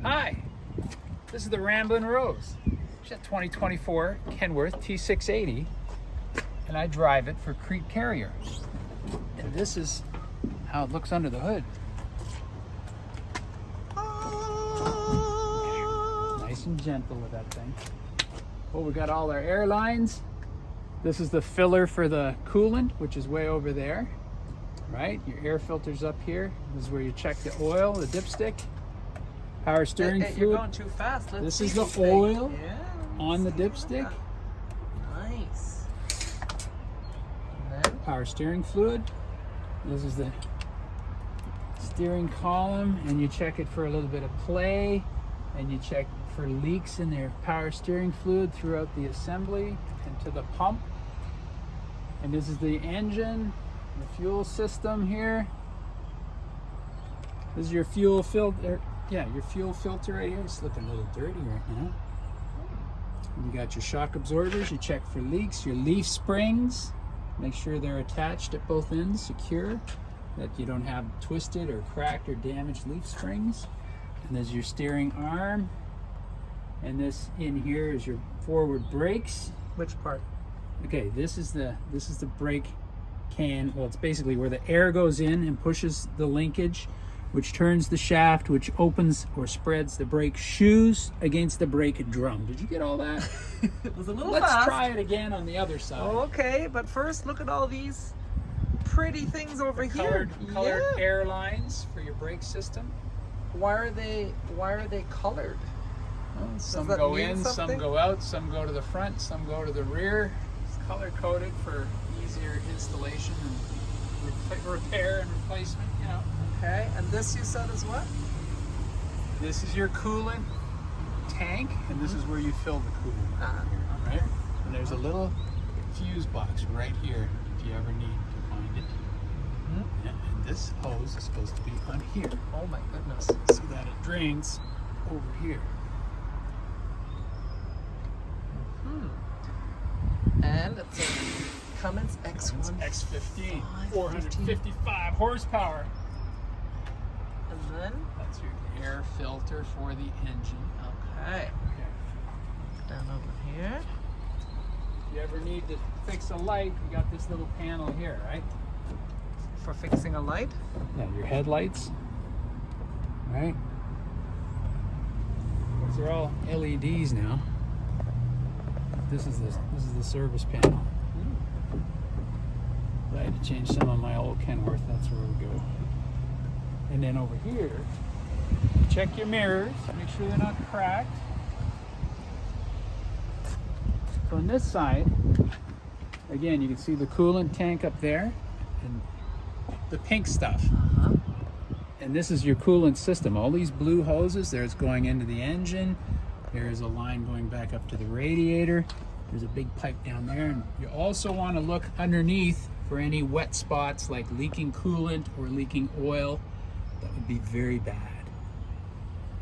Hi, this is the Ramblin' Rose. It's a 2024 Kenworth T680, and I drive it for CRETE Carrier. And this is how it looks under the hood. Nice and gentle with that thing. Oh, we got all our air lines. This is the filler for the coolant, which is way over there. Right, your air filter's up here. This is where you check the oil, the dipstick. Power steering fluid. You're going too fast. This is the oil on the dipstick. Nice. And then? Power steering fluid. This is the steering column, and you check it for a little bit of play, and you check for leaks in their power steering fluid throughout the assembly and to the pump. And this is the engine, the fuel system here. This is your fuel filter. Yeah, your fuel filter right here. It's looking a little dirty right now. And you got your shock absorbers. You check for leaks. Your leaf springs. Make sure they're attached at both ends, secure, that you don't have twisted or cracked or damaged leaf springs. And there's your steering arm. And this in here is your forward brakes. Which part? Okay, this is the brake can. Well, it's basically where the air goes in and pushes the linkage, which turns the shaft, which opens or spreads the brake shoes against the brake drum. Did you get all that? It was a little Let's fast. try it again on the other side. Okay, but first look at all these pretty things over here. Colored air lines for your brake system. Why are they colored? Well, some that go mean in, something? some go out, some go to the front, some go to the rear. It's color coded for easier installation and repair and replacement, you know. Okay, and this you said is what? This is your coolant tank, and this is where you fill the coolant. Right? And there's a little fuse box right here if you ever need to find it. Yeah, and this hose is supposed to be on here. Oh my goodness. So that it drains over here. And it's a Cummins X1. X15, 455 horsepower. And then? That's your air filter for the engine. Okay. Down over here. If you ever need to fix a light, you got this little panel here, right? For fixing a light? Yeah, your headlights, right? Those are all LEDs now. This is the service panel. I had to change some of my old Kenworth. That's where we go. And then over here, check your mirrors. Make sure they're not cracked. So on this side, again, you can see the coolant tank up there and the pink stuff. And this is your coolant system. All these blue hoses, there's going into the engine. There's a line going back up to the radiator. There's a big pipe down there. And you also want to look underneath for any wet spots like leaking coolant or leaking oil. That would be very bad.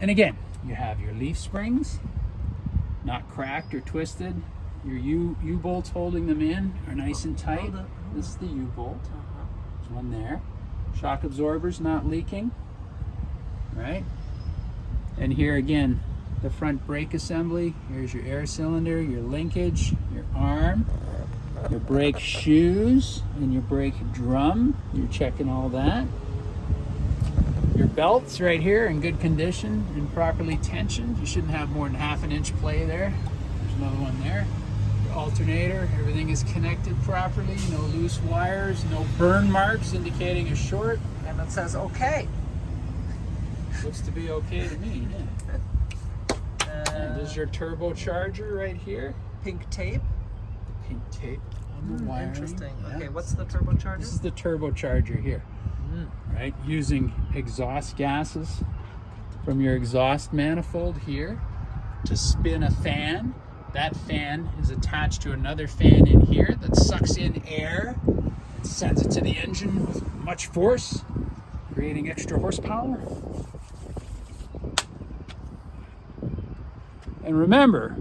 And again, you have your leaf springs, not cracked or twisted. Your U-bolts holding them in are nice and tight. This is the U-bolt. There's one there. Shock absorbers not leaking, right? And here again, the front brake assembly. Here's your air cylinder, your linkage, your arm, your brake shoes, and your brake drum. You're checking all that. Your belts right here in good condition and properly tensioned. You shouldn't have more than ½ inch play there. There's another one there. Your alternator, everything is connected properly. No loose wires, no burn marks indicating a short. And it says okay. Looks to be okay to me, yeah. And there's your turbocharger right here. Pink tape. The pink tape on the wiring. Interesting. Yeah. Okay, what's the turbocharger? This is the turbocharger here. Right, using exhaust gases from your exhaust manifold here to spin a fan. That fan is attached to another fan in here that sucks in air and sends it to the engine with much force, creating extra horsepower. And remember,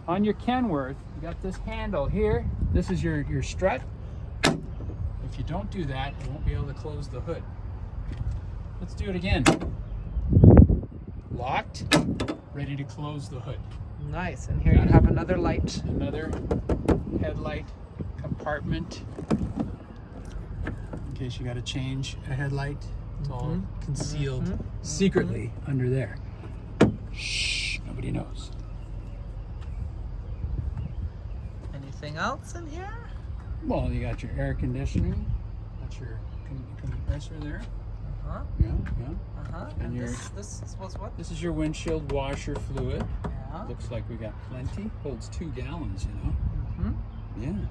on your Kenworth, you got this handle here. This is your strut. If you don't do that, you won't be able to close the hood. Let's do it again. locked, ready to close the hood. Nice. And here you have another light. Another headlight compartment in case you got to change a headlight. It's all concealed secretly under there. Shh, nobody knows. Anything else in here? Well, you got your air conditioning. Got your compressor there. Uh-huh. Yeah. Uh-huh. And And your- this was what? This is your windshield washer fluid. Yeah. Looks like we got plenty. Holds 2 gallons, you know. Mm-hmm. Yeah.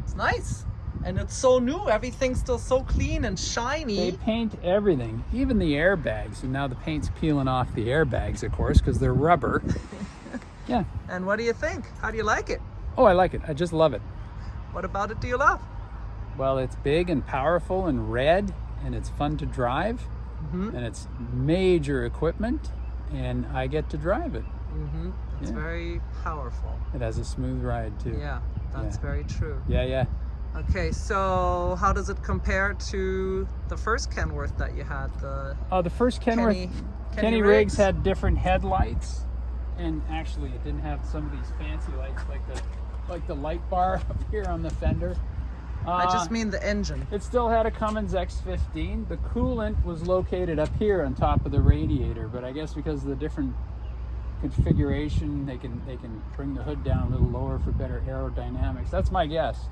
It's nice. And it's so new. Everything's still so clean and They shiny. paint everything, even the airbags. And now the paint's peeling off the airbags, of course, because they're rubber. Yeah. And what do you think? How do you like it? Oh, I like it. I just love it. What about it do you love? Well, it's big and powerful and red, and it's fun to drive, and it's major equipment, and I get to drive it. Mm-hmm. It's Yeah. very powerful. It has a smooth ride too. Yeah, that's Yeah. very true. Yeah. Okay, so how does it compare to the first Kenworth that you had? The first Kenworth, Kenny Riggs had different headlights, and actually it didn't have some of these fancy lights like the light bar up here on the fender. I just mean the engine. It still had a Cummins X15. The coolant was located up here on top of the radiator, but I guess because of the different configuration, they can bring the hood down a little lower for better aerodynamics. That's my guess.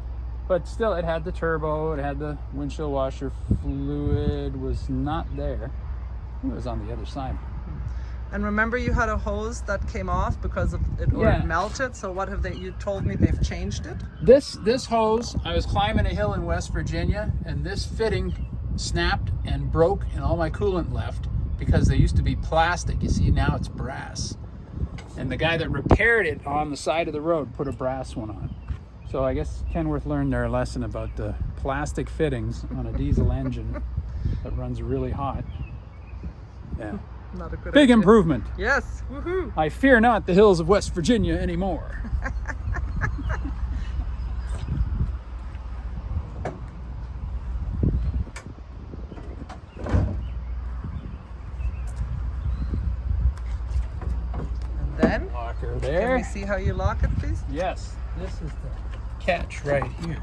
But still, it had the turbo, it had the windshield washer fluid, was not there. It was on the other side. And remember you had a hose that came off because of it or Yeah. it melted. So what have you told me they've changed it? This hose, I was climbing a hill in West Virginia, and this fitting snapped and broke, and all my coolant left because they used to be plastic. You see, now it's brass. And the guy that repaired it on the side of the road put a brass one on. So I guess Kenworth learned their lesson about the plastic fittings on a diesel engine that runs really hot. Yeah. Not a good Big idea. improvement. Yes. Woohoo. I fear not the hills of West Virginia anymore. And then Locker can there. we see how you lock it, please? Yes, this is the catch right here.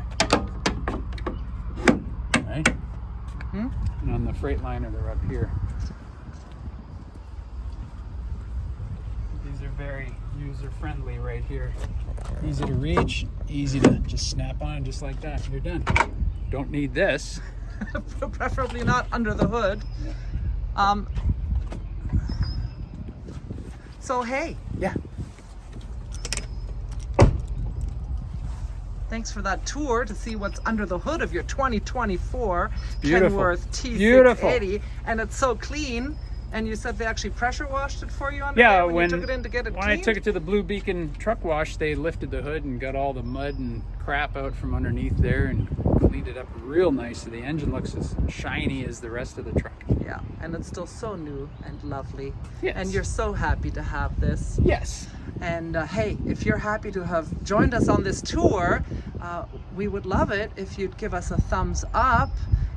Right? And on the Freightliner, they're up here. These are very user-friendly right here. Easy to reach, easy to just snap on just like that. You're done. Don't need this. Preferably not under the hood. Yeah. So hey, Yeah. thanks for that tour to see what's under the hood of your 2024 Beautiful. Kenworth T680. Beautiful. And it's so clean. And you said they actually pressure washed it for you under Yeah, there when you took it in to get it when cleaned? I took it to the Blue Beacon truck wash, they lifted the hood and got all the mud and crap out from underneath there and cleaned it up real nice. So the engine looks as shiny as the rest of the truck. Yeah, and it's still so new and lovely. Yes. And you're so happy to have this. Yes. And hey, if you're happy to have joined us on this tour, we would love it if you'd give us a thumbs up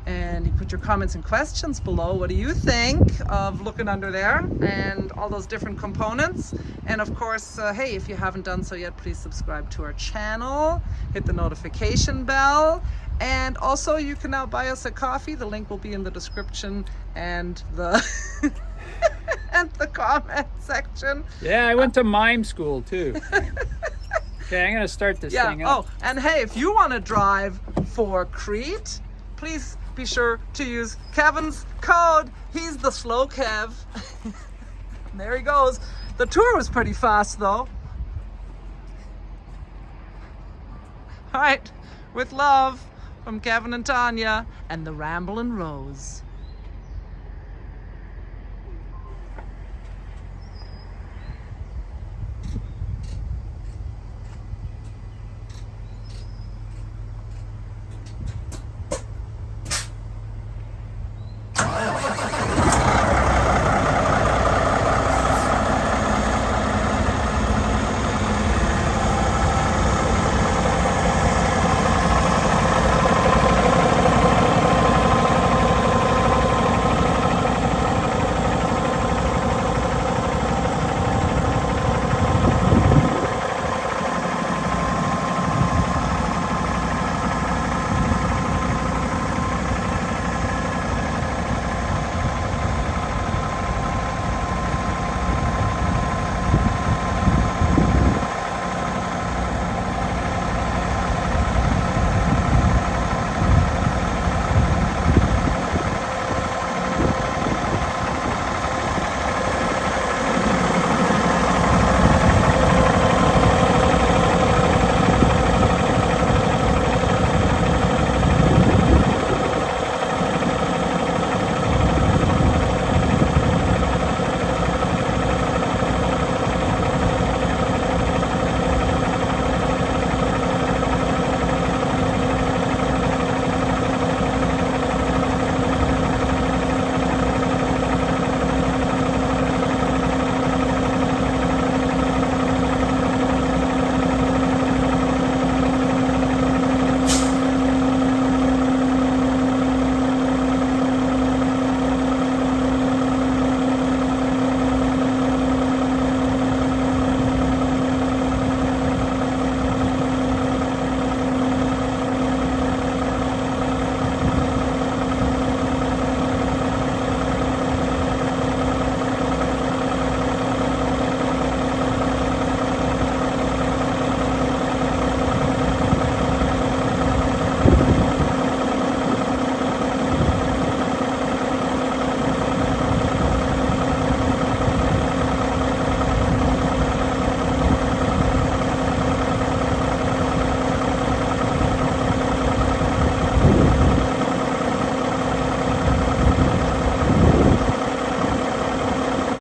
and you put your comments and questions below. What do you think of looking under there and all those different components? And of course, hey, if you haven't done so yet, please subscribe to our channel, hit the notification bell, and also you can now buy us a coffee. The link will be in the description and the and the comment section. Yeah, I went to mime school too. Okay, I'm gonna start this thing Oh, up. and hey, if you want to drive for CRETE, please be sure to use Kevin's code. He's the SLOKEV. There he goes. The tour was pretty fast though. All right, with love from Kevin and Tanya and the Ramblin' Rose.